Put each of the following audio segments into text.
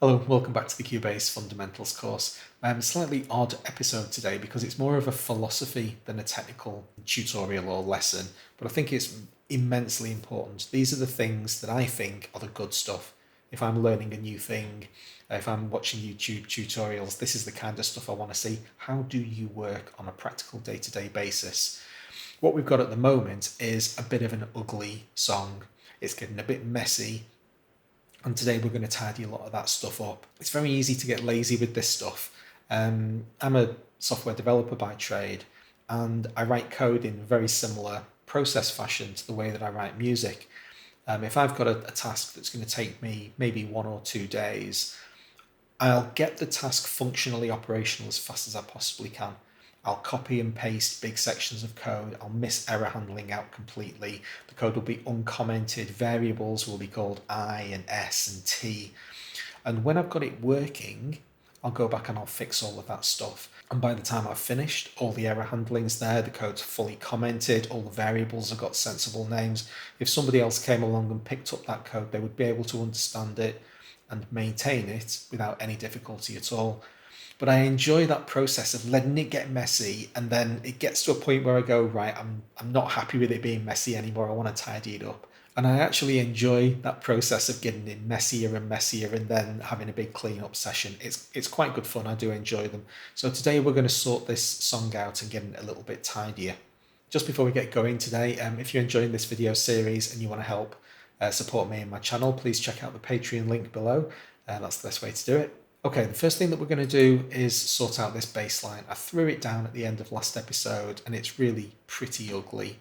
Hello, welcome back to the Cubase Fundamentals course. Slightly odd episode today because it's more of a philosophy than a technical tutorial or lesson, but I think it's immensely important. These are the things that I think are the good stuff. If I'm learning a new thing, if I'm watching YouTube tutorials, this is the kind of stuff I want to see. How do you work on a practical day-to-day basis? What we've got at the moment is a bit of an ugly song. It's getting a bit messy. And today we're going to tidy a lot of that stuff up. It's very easy to get lazy with this stuff. I'm a software developer by trade, and I write code in a very similar process fashion to the way that I write music. If I've got a task that's going to take me maybe 1 or 2 days, I'll get the task functionally operational as fast as I possibly can. I'll copy and paste big sections of code. I'll miss error handling out completely. The code will be uncommented. Variables will be called I and S and T. And when I've got it working, I'll go back and I'll fix all of that stuff. And by the time I've finished, all the error handling's there, the code's fully commented, all the variables have got sensible names. If somebody else came along and picked up that code, they would be able to understand it and maintain it without any difficulty at all. But I enjoy that process of letting it get messy, and then it gets to a point where I go, right, I'm not happy with it being messy anymore. I want to tidy it up. And I actually enjoy that process of getting it messier and messier and then having a big clean-up session. It's quite good fun. I do enjoy them. So today we're going to sort this song out and get it a little bit tidier. Just before we get going today, if you're enjoying this video series and you want to help support me and my channel, please check out the Patreon link below. That's the best way to do it. Okay, the first thing that we're going to do is sort out this bass line. I threw it down at the end of last episode and it's really pretty ugly.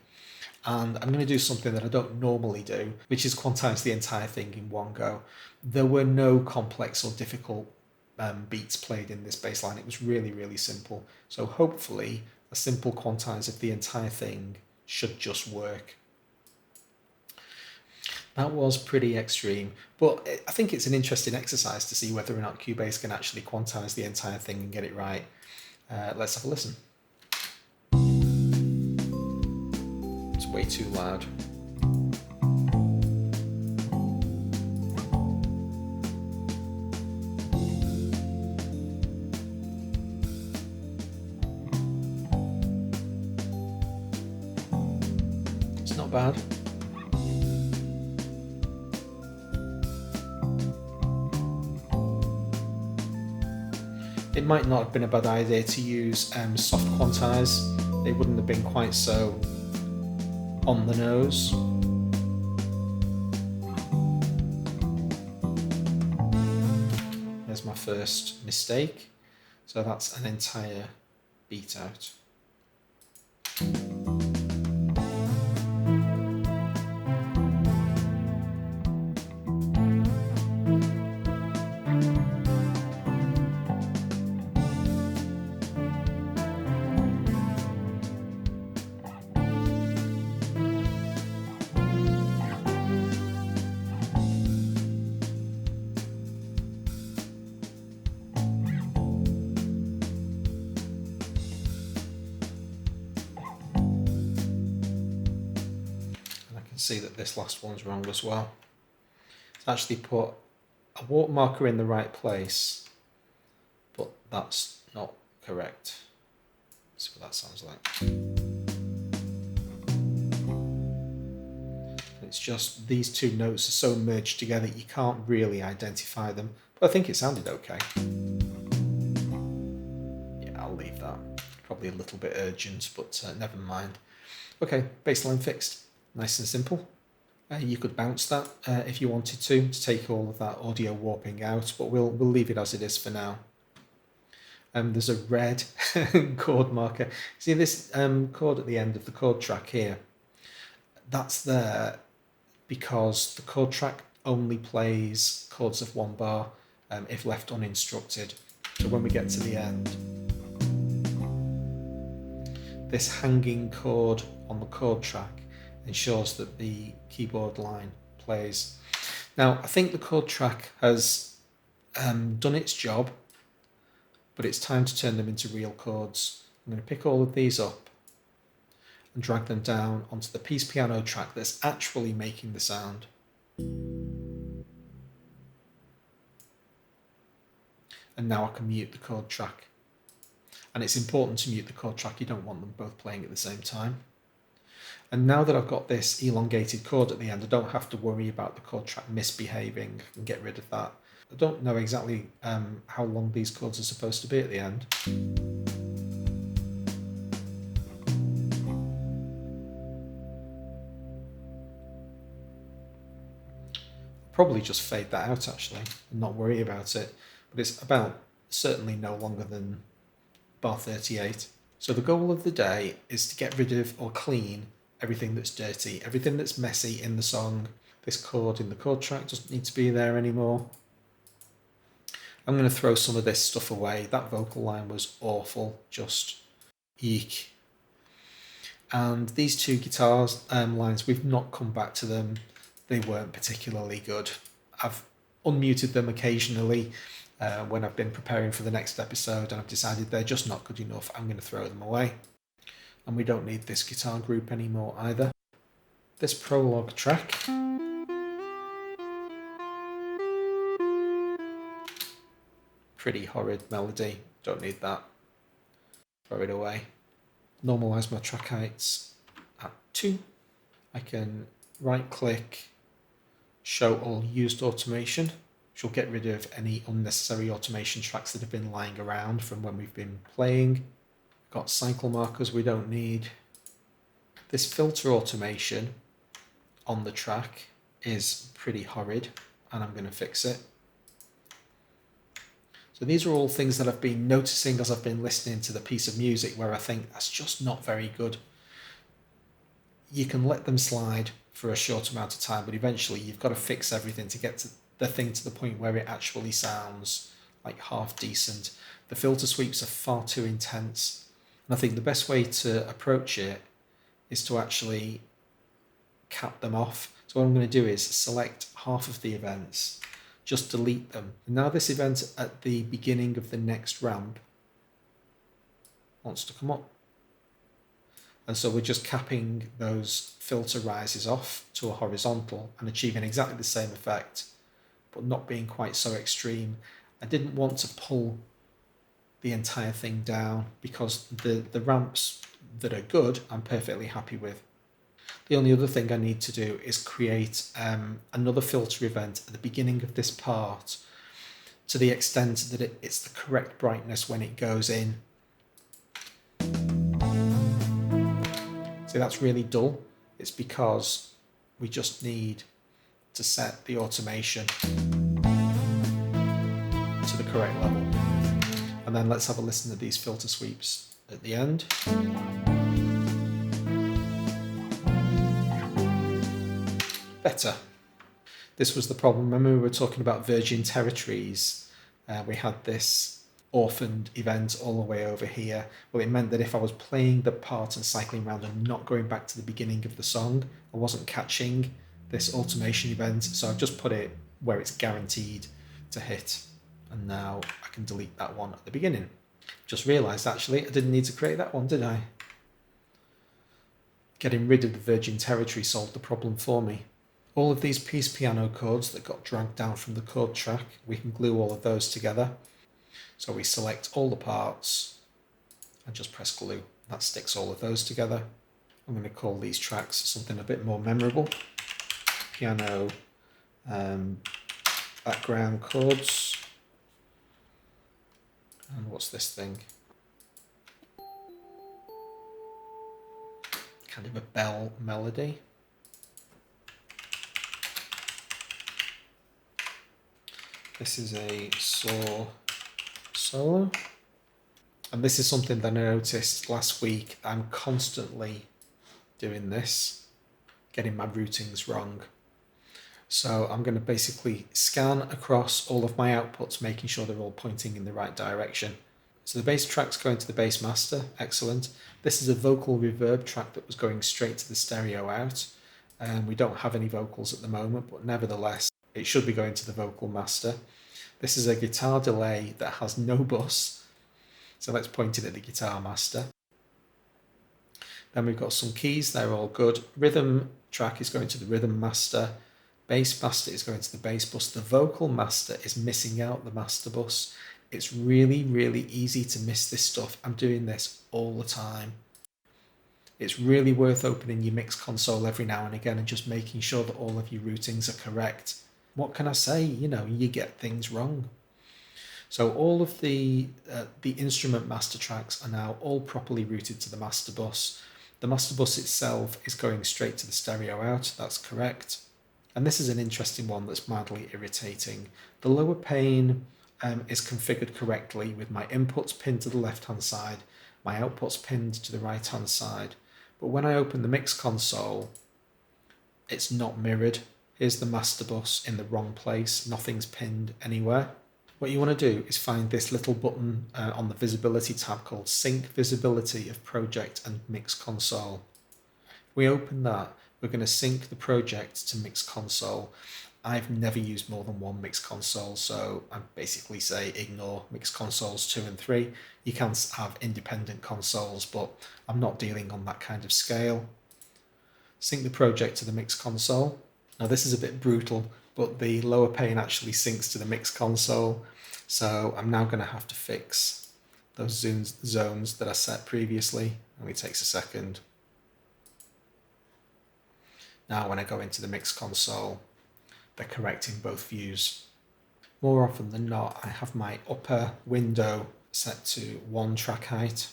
And I'm going to do something that I don't normally do, which is quantize the entire thing in one go. There were no complex or difficult beats played in this bass line. It was really, really simple. So hopefully a simple quantize of the entire thing should just work. That was pretty extreme, but I think it's an interesting exercise to see whether or not Cubase can actually quantize the entire thing and get it right. Let's have a listen. It's way too loud. It's not bad. It might not have been a bad idea to use soft quantize. They wouldn't have been quite so on the nose. There's my first mistake. So that's an entire beat out. See that this last one's wrong as well. It's actually put a watermarker in the right place, but that's not correct. Let's see what that sounds like. It's just these two notes are so merged together you can't really identify them, but I think it sounded okay. Yeah, I'll leave that. Probably a little bit urgent, but never mind. Okay, bassline fixed. Nice and simple. You could bounce that if you wanted to take all of that audio warping out, but we'll leave it as it is for now. There's a red chord marker. See this chord at the end of the chord track here? That's there because the chord track only plays chords of one bar if left uninstructed. So when we get to the end, this hanging chord on the chord track ensures that the keyboard line plays. Now, I think the chord track has done its job, but it's time to turn them into real chords. I'm going to pick all of these up and drag them down onto the piece piano track that's actually making the sound. And now I can mute the chord track. And it's important to mute the chord track. You don't want them both playing at the same time. And now that I've got this elongated chord at the end, I don't have to worry about the chord track misbehaving. I can get rid of that. I don't know exactly how long these chords are supposed to be at the end. Probably just fade that out actually and not worry about it. But it's about certainly no longer than bar 38. So the goal of the day is to get rid of or clean everything that's dirty, everything that's messy in the song. This chord in the chord track doesn't need to be there anymore. I'm going to throw some of this stuff away. That vocal line was awful, just eek. And these two guitars lines, we've not come back to them. They weren't particularly good. I've unmuted them occasionally when I've been preparing for the next episode, and I've decided they're just not good enough. I'm going to throw them away. And we don't need this guitar group anymore either. This prologue track, pretty horrid melody, don't need that. Throw it away. Normalize my track heights at 2. I can right click, show all used automation, which will get rid of any unnecessary automation tracks that have been lying around from when we've been playing. Got cycle markers we don't need. This filter automation on the track is pretty horrid, and I'm going to fix it. So these are all things that I've been noticing as I've been listening to the piece of music where I think that's just not very good. You can let them slide for a short amount of time, but eventually you've got to fix everything to get to the thing to the point where it actually sounds like half decent. The filter sweeps are far too intense. And I think the best way to approach it is to actually cap them off. So what I'm going to do is select half of the events, just delete them. And now this event at the beginning of the next ramp wants to come up. And so we're just capping those filter rises off to a horizontal and achieving exactly the same effect, but not being quite so extreme. I didn't want to pull the entire thing down because the ramps that are good, I'm perfectly happy with. The only other thing I need to do is create another filter event at the beginning of this part to the extent that it's the correct brightness when it goes in. See, that's really dull. It's because we just need to set the automation to the correct level. And then let's have a listen to these filter sweeps at the end. Better. This was the problem. Remember we were talking about virgin territories. We had this orphaned event all the way over here. Well, it meant that if I was playing the part and cycling around and not going back to the beginning of the song, I wasn't catching this automation event. So I've just put it where it's guaranteed to hit. And now I can delete that one at the beginning. Just realised actually I didn't need to create that one, did I? Getting rid of the virgin territory solved the problem for me. All of these piece piano chords that got dragged down from the chord track, we can glue all of those together. So we select all the parts and just press glue. That sticks all of those together. I'm going to call these tracks something a bit more memorable. Piano background chords. And what's this thing? Kind of a bell melody. This is a saw solo. And this is something that I noticed last week. I'm constantly doing this, getting my routings wrong. So I'm going to basically scan across all of my outputs, making sure they're all pointing in the right direction. So the bass track's going to the bass master, excellent. This is a vocal reverb track that was going straight to the stereo out. We don't have any vocals at the moment, but nevertheless, it should be going to the vocal master. This is a guitar delay that has no bus, so let's point it at the guitar master. Then we've got some keys, they're all good. Rhythm track is going to the rhythm master. Bass master is going to the bass bus. The vocal master is missing out the master bus. It's really, really easy to miss this stuff. I'm doing this all the time. It's really worth opening your mix console every now and again and just making sure that all of your routings are correct. What can I say? You get things wrong. So all of the instrument master tracks are now all properly routed to the master bus. The master bus itself is going straight to the stereo out. That's correct. And this is an interesting one that's mildly irritating. The lower pane is configured correctly with my inputs pinned to the left-hand side, my outputs pinned to the right-hand side. But when I open the mix console, it's not mirrored. Here's the master bus in the wrong place. Nothing's pinned anywhere. What you want to do is find this little button on the visibility tab called Sync Visibility of Project and Mix Console. We open that, we're going to sync the project to Mix Console. I've never used more than one Mix Console, so I basically say ignore Mix Consoles 2 and 3. You can have independent consoles, but I'm not dealing on that kind of scale. Sync the project to the Mix Console. Now this is a bit brutal, but the lower pane actually syncs to the Mix Console, so I'm now going to have to fix those zones that I set previously. Only takes a second. Now when I go into the Mix Console, they're correct in both views. More often than not, I have my upper window set to 1 track height.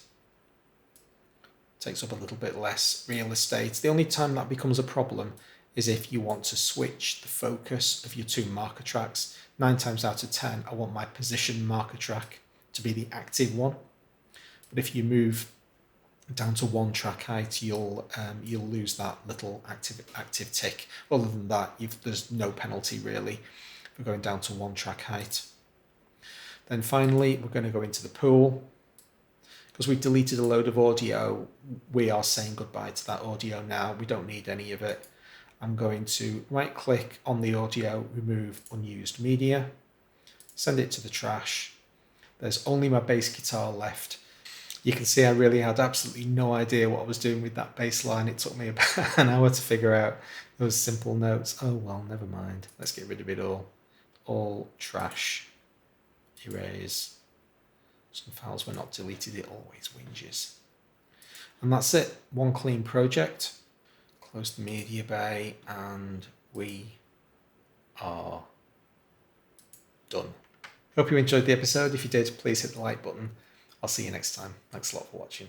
Takes up a little bit less real estate. The only time that becomes a problem is if you want to switch the focus of your 2 marker tracks. 9 times out of 10, I want my position marker track to be the active one. But if you move down to 1 track height, you'll lose that little active tick. Other than that, there's no penalty really for going down to 1 track height. Then finally, we're going to go into the pool. Because we deleted a load of audio, we are saying goodbye to that audio now. We don't need any of it. I'm going to right click on the audio, remove unused media, send it to the trash. There's only my bass guitar left. You can see I really had absolutely no idea what I was doing with that bass line. It took me about an hour to figure out those simple notes. Oh well, never mind. Let's get rid of it all. All trash. Erase. Some files were not deleted. It always whinges. And that's it. One clean project. Close the media bay and we are done. Hope you enjoyed the episode. If you did, please hit the like button. I'll see you next time. Thanks a lot for watching.